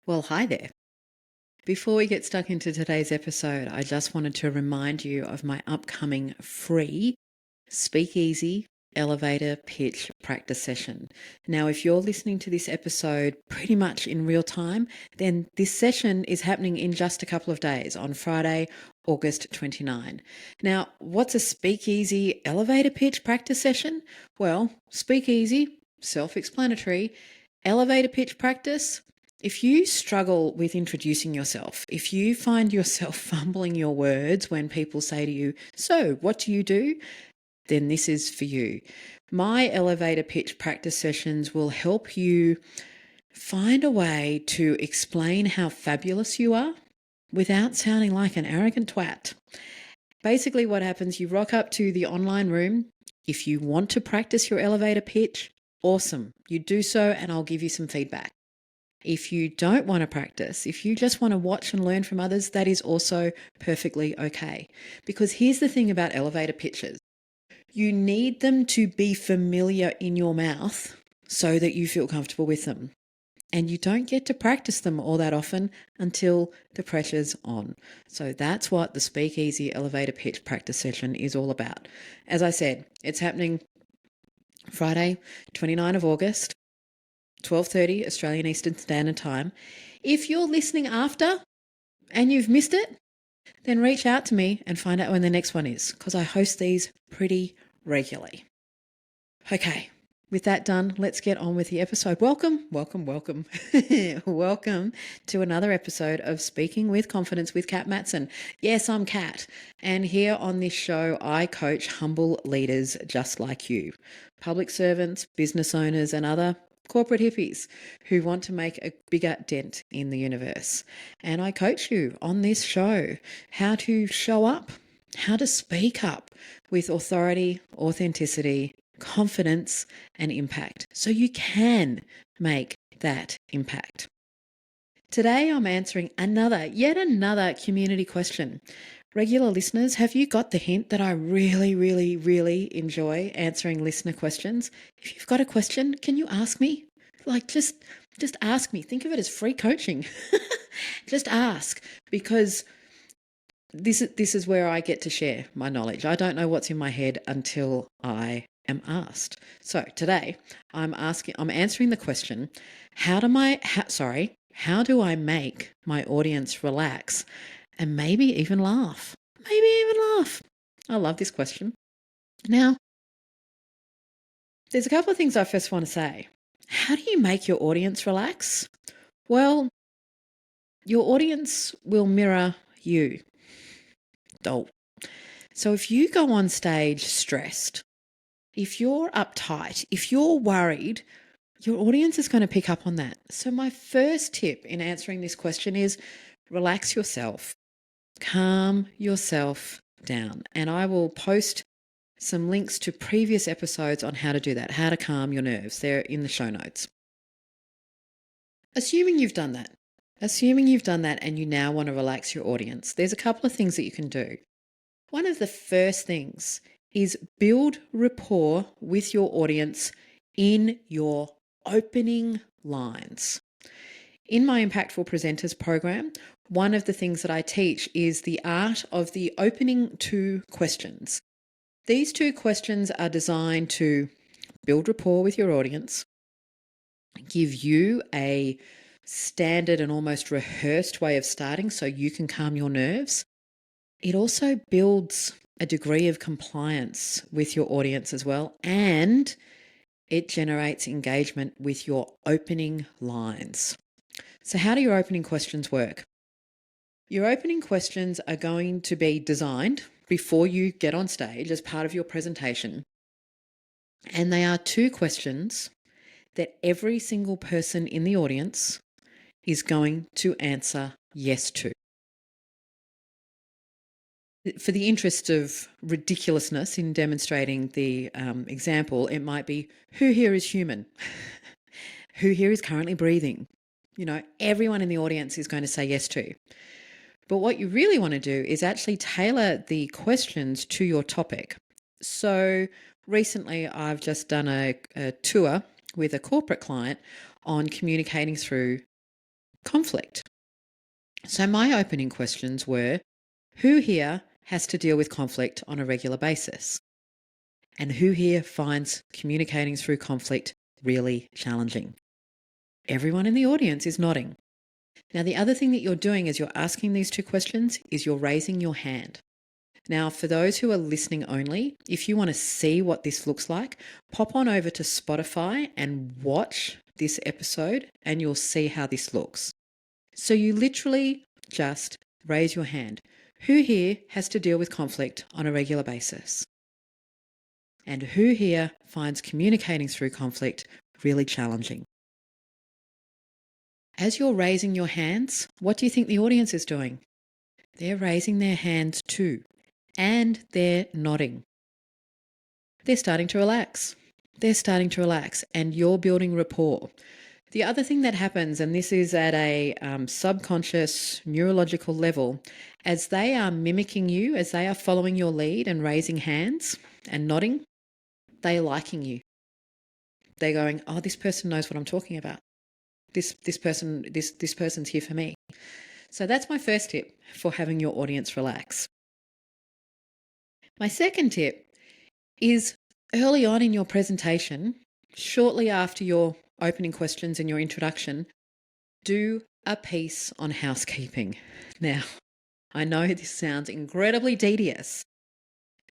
Well, hi there. Before we get stuck into today's episode, I just wanted to remind you of my upcoming free Speakeasy elevator pitch practice session. Now, if you're listening to this episode pretty much in real time, then this session is happening in just a couple of days on Friday, August 29. Now, what's a Speakeasy elevator pitch practice session? Well, Speakeasy, self-explanatory, elevator pitch practice. If you struggle with introducing yourself, if you find yourself fumbling your words when people say to you, "So, what do you do?" then this is for you. My elevator pitch practice sessions will help you find a way to explain how fabulous you are without sounding like an arrogant twat. Basically, what happens, you rock up to the online room. If you want to practice your elevator pitch, awesome. You do so, and I'll give you some feedback. If you don't want to practice, if you just want to watch and learn from others, that is also perfectly okay. Because here's the thing about elevator pitches. You need them to be familiar in your mouth so that you feel comfortable with them. And you don't get to practice them all that often until the pressure's on. So that's what the Speakeasy elevator pitch practice session is all about. As I said, it's happening Friday, 29th of August. 12:30 Australian Eastern Standard Time. If you're listening after and you've missed it, then reach out to me and find out when the next one is, because I host these pretty regularly. Okay, with that done, let's get on with the episode. Welcome, welcome, welcome. Welcome to another episode of Speaking with Confidence with Cat Matson. Yes, I'm Cat, and here on this show, I coach humble leaders just like you, public servants, business owners, and other corporate hippies who want to make a bigger dent in the universe. And I coach you on this show how to show up, how to speak up with authority, authenticity, confidence, and impact so you can make that impact. Today I'm answering yet another community question. Regular listeners, have you got the hint that I really, really, really enjoy answering listener questions? If you've got a question, can you ask me? Just ask me. Think of it as free coaching. Just ask, because this is where I get to share my knowledge. I don't know what's in my head until I am asked. So today I'm answering the question, how do I make my audience relax and maybe even laugh? I love this question. Now, there's a couple of things I first want to say. How do you make your audience relax? Well, your audience will mirror you. So if you go on stage stressed, if you're uptight, if you're worried, your audience is going to pick up on that. So my first tip in answering this question is relax yourself. Calm yourself down. And I will post some links to previous episodes on how to do that, how to calm your nerves. They're in the show notes. Assuming you've done that and you now want to relax your audience, there's a couple of things that you can do. One of the first things is build rapport with your audience in your opening lines. In my Impactful Presenters program, one of the things that I teach is the art of the opening two questions. These two questions are designed to build rapport with your audience, give you a standard and almost rehearsed way of starting so you can calm your nerves. It also builds a degree of compliance with your audience as well, and it generates engagement with your opening lines. So how do your opening questions work? Your opening questions are going to be designed before you get on stage as part of your presentation. And they are two questions that every single person in the audience is going to answer yes to. For the interest of ridiculousness in demonstrating the example, it might be, who here is human? Who here is currently breathing? Everyone in the audience is going to say yes to. But what you really want to do is actually tailor the questions to your topic. So recently I've just done a tour with a corporate client on communicating through conflict. So my opening questions were, who here has to deal with conflict on a regular basis? And who here finds communicating through conflict really challenging? Everyone in the audience is nodding. Now, the other thing that you're doing as you're asking these two questions is you're raising your hand. Now, for those who are listening only, if you want to see what this looks like, pop on over to Spotify and watch this episode and you'll see how this looks. So you literally just raise your hand. Who here has to deal with conflict on a regular basis? And who here finds communicating through conflict really challenging? As you're raising your hands, what do you think the audience is doing? They're raising their hands too, and they're nodding. They're starting to relax. They're starting to relax, and you're building rapport. The other thing that happens, and this is at a subconscious neurological level, as they are mimicking you, as they are following your lead and raising hands and nodding, they're liking you. They're going, oh, this person knows what I'm talking about. This person's here for me. So that's my first tip for having your audience relax. My second tip is early on in your presentation, shortly after your opening questions and your introduction, do a piece on housekeeping. Now, I know this sounds incredibly tedious,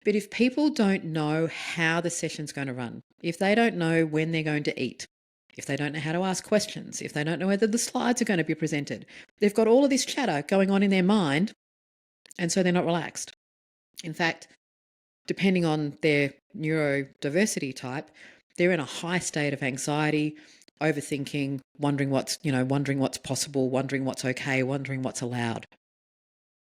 but if people don't know how the session's going to run, if they don't know when they're going to eat, if they don't know how to ask questions, if they don't know whether the slides are going to be presented, they've got all of this chatter going on in their mind, and so they're not relaxed. In fact, depending on their neurodiversity type, they're in a high state of anxiety, overthinking, wondering what's possible, wondering what's okay, wondering what's allowed.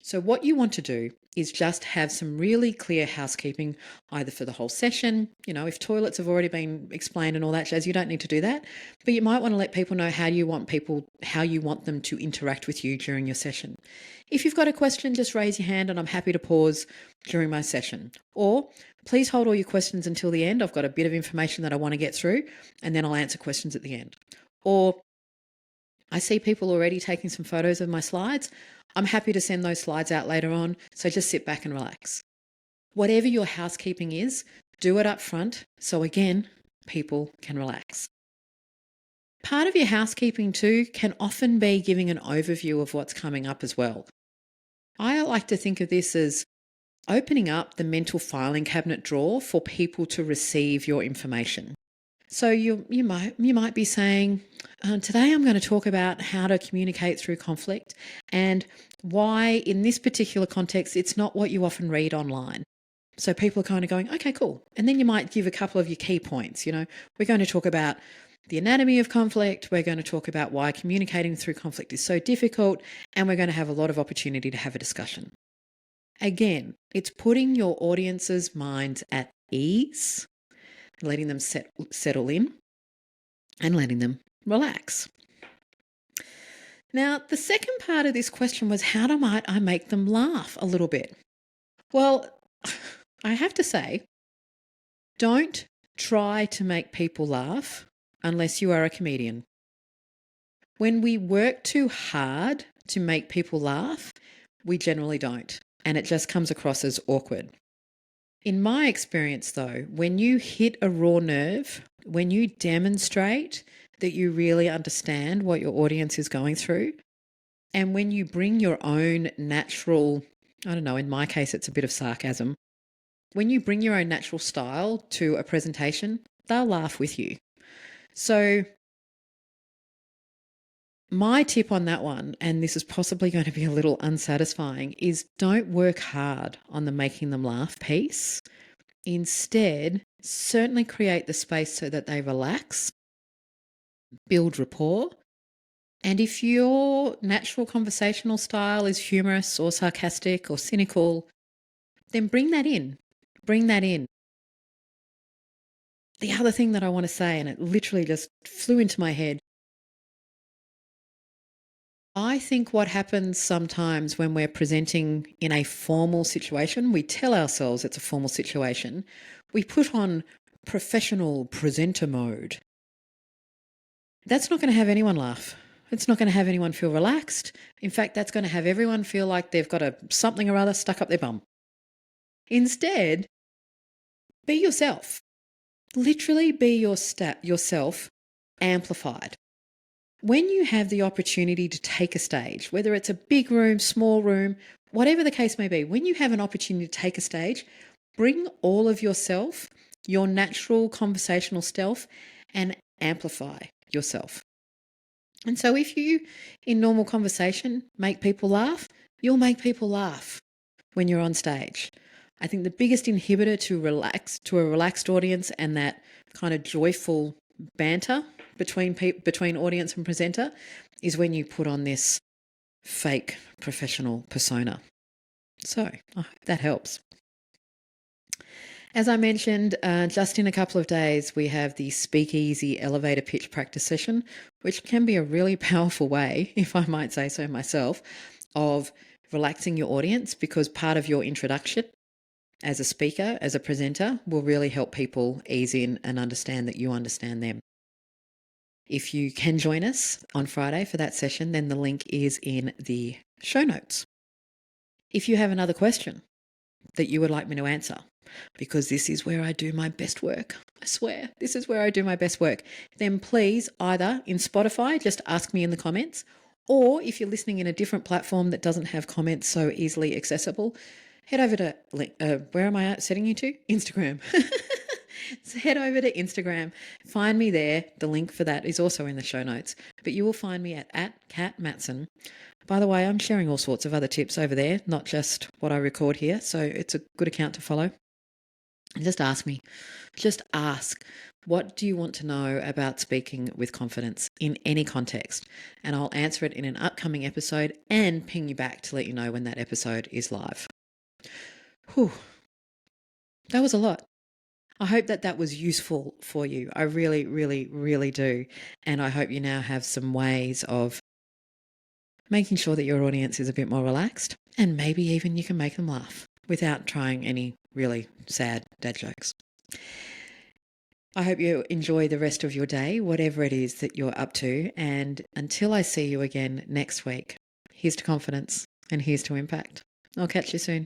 So what you want to do is just have some really clear housekeeping, either for the whole session. If toilets have already been explained and all that jazz, you don't need to do that. But you might want to let people know how you want them to interact with you during your session. If you've got a question, just raise your hand and I'm happy to pause during my session. Or please hold all your questions until the end. I've got a bit of information that I want to get through and then I'll answer questions at the end. Or I see people already taking some photos of my slides. I'm happy to send those slides out later on, so just sit back and relax. Whatever your housekeeping is, do it up front so again, people can relax. Part of your housekeeping too can often be giving an overview of what's coming up as well. I like to think of this as opening up the mental filing cabinet drawer for people to receive your information. So you might be saying, today I'm going to talk about how to communicate through conflict and why in this particular context it's not what you often read online. So people are kind of going, okay, cool. And then you might give a couple of your key points. We're going to talk about the anatomy of conflict. We're going to talk about why communicating through conflict is so difficult. And we're going to have a lot of opportunity to have a discussion. Again, it's putting your audience's minds at ease, letting them settle in and letting them relax. Now, the second part of this question was how might I make them laugh a little bit? Well, I have to say, don't try to make people laugh unless you are a comedian. When we work too hard to make people laugh, we generally don't, and it just comes across as awkward. In my experience, though, when you hit a raw nerve, when you demonstrate that you really understand what your audience is going through, and when you bring your own natural, in my case, it's a bit of sarcasm. When you bring your own natural style to a presentation, they'll laugh with you. So my tip on that one, and this is possibly going to be a little unsatisfying, is don't work hard on the making them laugh piece. Instead, certainly create the space so that they relax, build rapport. And if your natural conversational style is humorous or sarcastic or cynical, then bring that in. Bring that in. The other thing that I want to say, and it literally just flew into my head, I think what happens sometimes when we're presenting in a formal situation, we tell ourselves it's a formal situation, we put on professional presenter mode. That's not going to have anyone laugh. It's not going to have anyone feel relaxed. In fact, that's going to have everyone feel like they've got something or other stuck up their bum. Instead, be yourself. Literally be yourself amplified. When you have the opportunity to take a stage, whether it's a big room, small room, whatever the case may be, when you have an opportunity to take a stage, bring all of yourself, your natural conversational self, and amplify yourself. And so if you, in normal conversation, make people laugh, you'll make people laugh when you're on stage. I think the biggest inhibitor to a relaxed audience and that kind of joyful banter between audience and presenter is when you put on this fake professional persona. So I hope that helps. As I mentioned, just in a couple of days, we have the Speakeasy elevator pitch practice session, which can be a really powerful way, if I might say so myself, of relaxing your audience, because part of your introduction as a speaker, as a presenter, will really help people ease in and understand that you understand them. If you can join us on Friday for that session, then the link is in the show notes. If you have another question that you would like me to answer, because this is where I do my best work, I swear, this is where I do my best work, then please either in Spotify, just ask me in the comments, or if you're listening in a different platform that doesn't have comments so easily accessible, head over to, where am I setting you to? Instagram. So head over to Instagram, find me there. The link for that is also in the show notes, but you will find me at Cat Matson. By the way, I'm sharing all sorts of other tips over there, not just what I record here, so it's a good account to follow. And just ask me. Just ask, what do you want to know about speaking with confidence in any context? And I'll answer it in an upcoming episode and ping you back to let you know when that episode is live. Whew. That was a lot. I hope that was useful for you. I really, really, really do. And I hope you now have some ways of making sure that your audience is a bit more relaxed, and maybe even you can make them laugh without trying any really sad dad jokes. I hope you enjoy the rest of your day, whatever it is that you're up to. And until I see you again next week, here's to confidence and here's to impact. I'll catch you soon.